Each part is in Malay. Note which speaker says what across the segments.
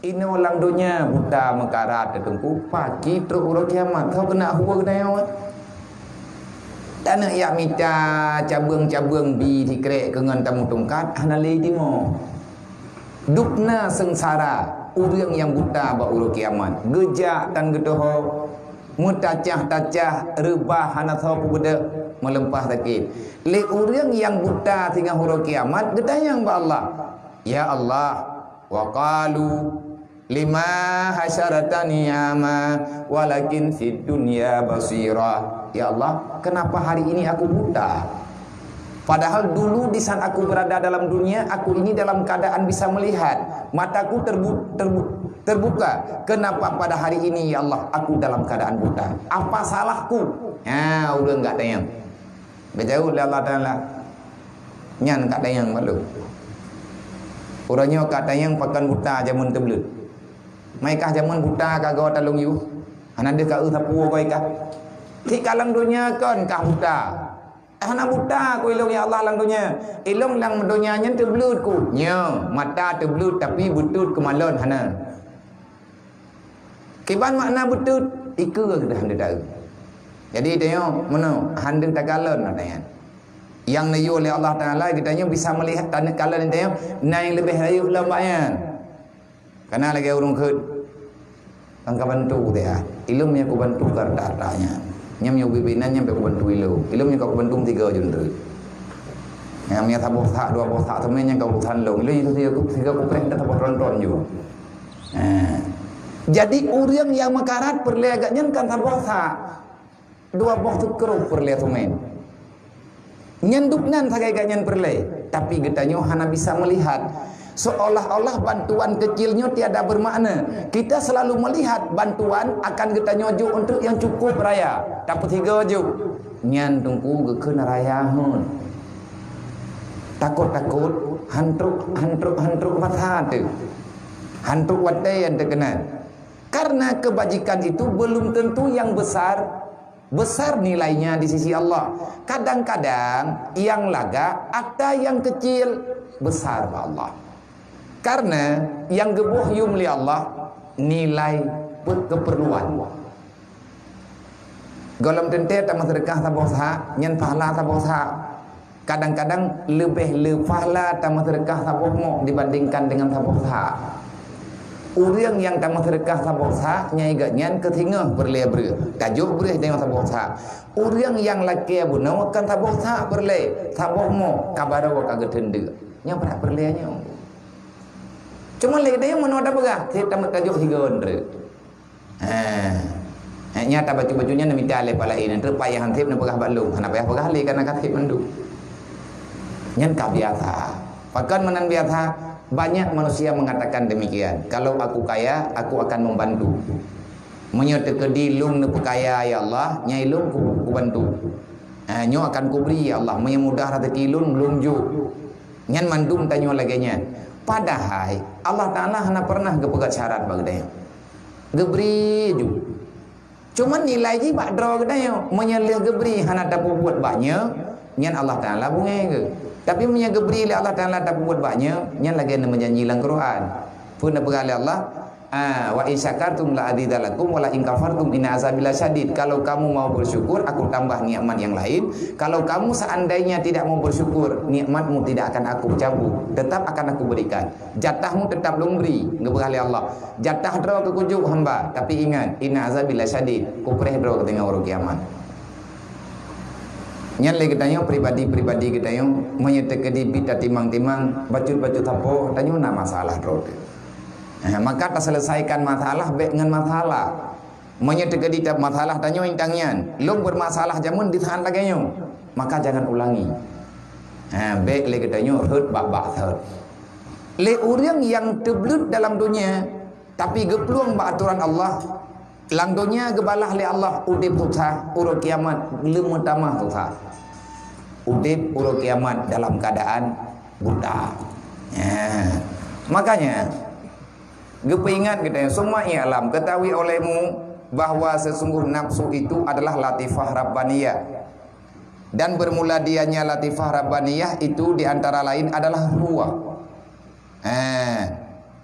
Speaker 1: Ini orang dunia buta mekarat tengku pagi terus urut kiamat kau kena hua kena yang tanah yak mica cabang-cabang bi dikrek kengan tamu tungkat hanale timo dukna sengsara urang yang buta ba urut kiamat gejak tan gedoho mutacah-tacah rebah hana tho pude melempah sakit le urang yang buta tinggal urut kiamat gedayang ba Allah ya Allah wa qalu lima hasyaratani yama walakin fid dunya basira. Ya Allah, kenapa hari ini aku buta? Padahal dulu di saat aku berada dalam dunia, aku ini dalam keadaan bisa melihat. Mataku terbuka. Kenapa pada hari ini ya Allah aku dalam keadaan buta? Apa salahku? Ya, udah enggak tayang. Berjauh dari Allah Ta'ala. Nyan enggak tayang malu. Orangnya enggak tayang pakan buta jamun terbelut. Maikah jamun buta kagak talung you? Anada ka sapu koi kah? Di kalang dunia kan kah buta. Hana buta ku ilung ya Allah lang dunia. Ilung lang dunia nyen terbelut ku. Nya mata terbelut tapi butut kemalon hana. Kiban makna butut iku dah handa tahu. Jadi tengok mana handa tagalon katanya. Yang nayu oleh Allah Taala kitanya bisa melihat tanah kalan tengok naik lebih rayu lambayan. Karena lagi urung ke angka bantu dia. Ilmunya ku bantu kardatanya. Nyamnya bibinannya sampai ku bantu ilmunya ku bantu 3 jundru. Nyamnya tabuh tak 2 boh tak temennya kau tan long. Ilmu itu tiga ku preng tak ron-ron juga. Jadi orang yang makarat perliagaknya kan tabuh tak 2 boh tu keruk perlihat temen. Nyenduknan sagaiganyan perlai, tapi getanya hana bisa melihat. Seolah-olah bantuan kecilnya tiada bermakna. Kita selalu melihat bantuan akan kita nyoju untuk yang cukup raya. Dapat 3 juk. Nyan tungku geken raya hun. Takut-takut hantruk mata tu. Hantruk wadai yang terkenal. Karena kebajikan itu belum tentu yang besar nilainya di sisi Allah. Kadang-kadang yang laga ada yang kecil besar Allah. Karena yang gebuh yumli Allah nilai keperluan. Golom tente tak sedekah tabah sah, nyen pahala tabah sah. Kadang-kadang lebih pahala tak sedekah tabah mo dibandingkan dengan tabah sah. Orang yang tak sedekah tabah sah nyai gatnyan ketingah berlebur. Tajuk boleh dengan tabah sah. Orang yang laki abu nawakan tabah sah berle, tabah mo kabar wa kagak tende. Nya pada berleanya. Cuma lagi dia mana ada begah, saya tamat tajuk 3 ondre. Nyata baju-bajunya nak minta alih palain, nanti payah hantip nak begah balung, hana payah begah alih karena katip mandu. Nyan kah biasa. Bahkan menan biasa banyak manusia mengatakan demikian. Kalau aku kaya, aku akan membantu. Menyerta kedilung nak kaya ya Allah, nyai lung ku bantu. Nyo akan kuberi ya Allah, memudah rezeki lung lungju. Nyan mandum tanyo laganya. Padahal Allah Ta'ala hana pernah kepegat syarat bagdaya. Geberi ju. Cuma nilai je bak draw gedaya. Menyelih geberi hana dapat buat banyak. Nyan Allah Ta'ala bungai ke. Tapi punya geberi oleh Allah Ta'ala dapat buat banyak. Nyan lagi nak menjanji dalam Quran. Pun nak berkali Allah. Wa in syakartum la adzidalakum wa la in kafartum inna azabi lasyadid. Kalau kamu mau bersyukur, aku tambah nikmat yang lain. Kalau kamu seandainya tidak mau bersyukur, nikmatmu tidak akan aku cabut, tetap akan aku berikan. Jatahmu tetap belum beri, ngeberkali Allah. Jatah draw ke kujuk hamba, tapi ingat, inna azabi lasyadid. Kupreh draw ke tengah orang kiamat. Nyan lagi tanya pribadi kita yang menyertai di bita timang-timang baju-baju tapo tanya nak masalah draw. Maka tak selesaikan masalah baik dengan masalah. Menyertai di masalah tanya intangnya. Long bermasalah jamun ditahan lagi nyo. Maka jangan ulangi. Baik lagi tanya hurt bak hurt. Le orang yang terbelut dalam dunia tapi gepeluang ba aturan Allah. Lang dunia gebalah le Allah udip susah urut kiamat belum tamah susah. Udip urut kiamat dalam keadaan buta. Makanya gepingat kita semua alam ketahui olehmu bahwa sesungguh nafsu itu adalah latifah rabbaniyah. Dan bermula dianya latifah rabbaniyah itu diantara lain adalah ruah.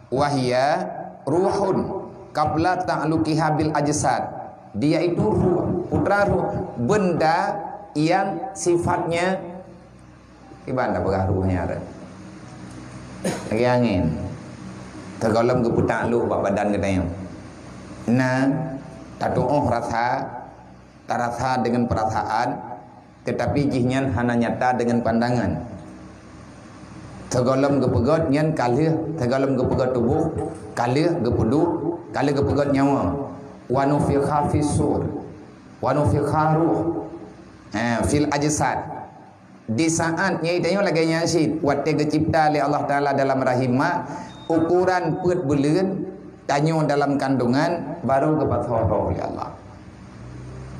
Speaker 1: Wahia ruhun qabla ta'luqiha bil ajsad. Dia itu ruh, putra ruh, benda yang sifatnya gimana pengaruhnya ada. Lagi angin. Tergolong ke putak lu badan kita yang. Nah, tatu'uh rasa, tarasa dengan perasaan, tetapi jihnya hanya nyata dengan pandangan. Tergolong ke pegot nyan kalih, tergolong ke pegot tubuh, kalih ke pudu, kalih ke pegot nyawa. Wa nufikha fis sur, wa nufikha ruh. Fil ajsad. Di saatnya itu lagi nyasid waktu dicipta oleh Allah Taala dalam rahimah, ukuran perut bulan tanyo dalam kandungan baru kepat roh oleh Allah.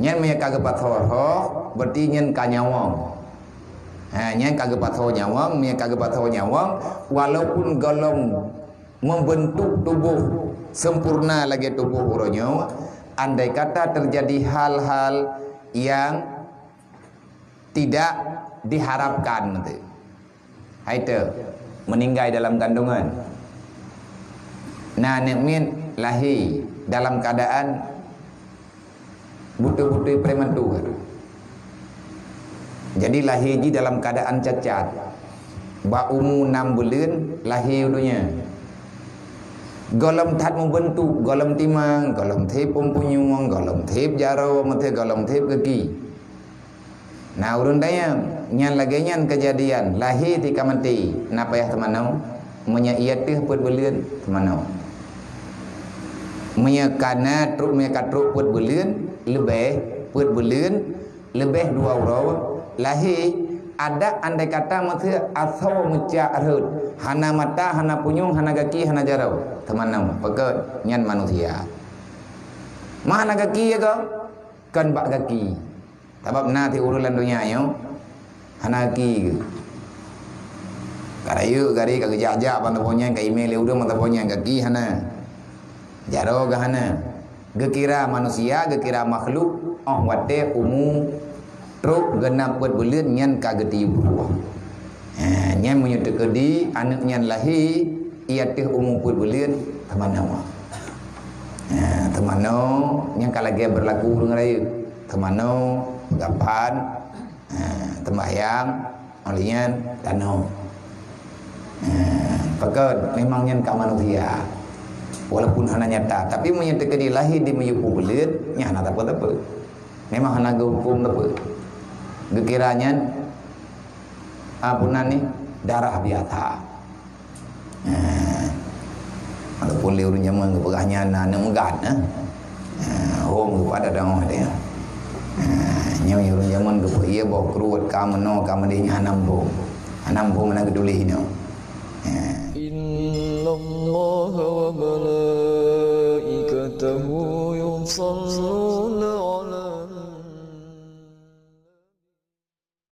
Speaker 1: Nyen mereka kepat roh berarti nyen kanyawang. Nyen kagepat roh nyawang, mereka kepat roh nyawang, walaupun golong membentuk tubuh sempurna lagi tubuh rohnya, andai kata terjadi hal-hal yang tidak diharapkan nanti, itu meninggal dalam kandungan. Nah, nekmin lahir dalam keadaan butuh-butuh prematur. Jadi lahir di dalam keadaan cacat. Ba umur 6 bulan lahir dunia. Golom tat membentuk, golom timang, golom tip pempunyung, golom tip jaro, mate golom tip kaki. Nah, urun daya nyan lagi nyan kejadian lahir tika mati. Napa ya temanau? Menya iya teh put belian temanau. Menya kana truk menya truk put belian lebih put belian lebih 2 euro lahir ada andai kata mate asau muca arhut hana mata hana punyung hana kaki hana jarau temanau pegot nyan manusia. Mana kaki ya kau? Kan bak kaki. Sebab nanti urulan dunia yo hanaki karayu gari kagejak pada punya ke email udah mata punya kaki hana jaro gahana gekira manusia gekira makhluk wate umu truk genap buat bulan nyan kageti buah nyan menyutuk kedi anak nyan lahir ia teh umu buat bulan teman-teman teman-teman yang kalagi berlaku dengan rayu teman-teman gapan tembayang olian danau pegot memang nyen ka manusia walaupun hana nyata tapi menyatakan di lahir di menyupu belit nyana tak apa memang hana hukum tak gekiranya apunan ni darah biasa walaupun liur nyaman kepegahnya na megat hom kepada dang dia nyaw yurun zaman ke iya bawa keruat kamano kamadenya hanambo mana geduli hino
Speaker 2: innallaha wa malaikatahu yusalluna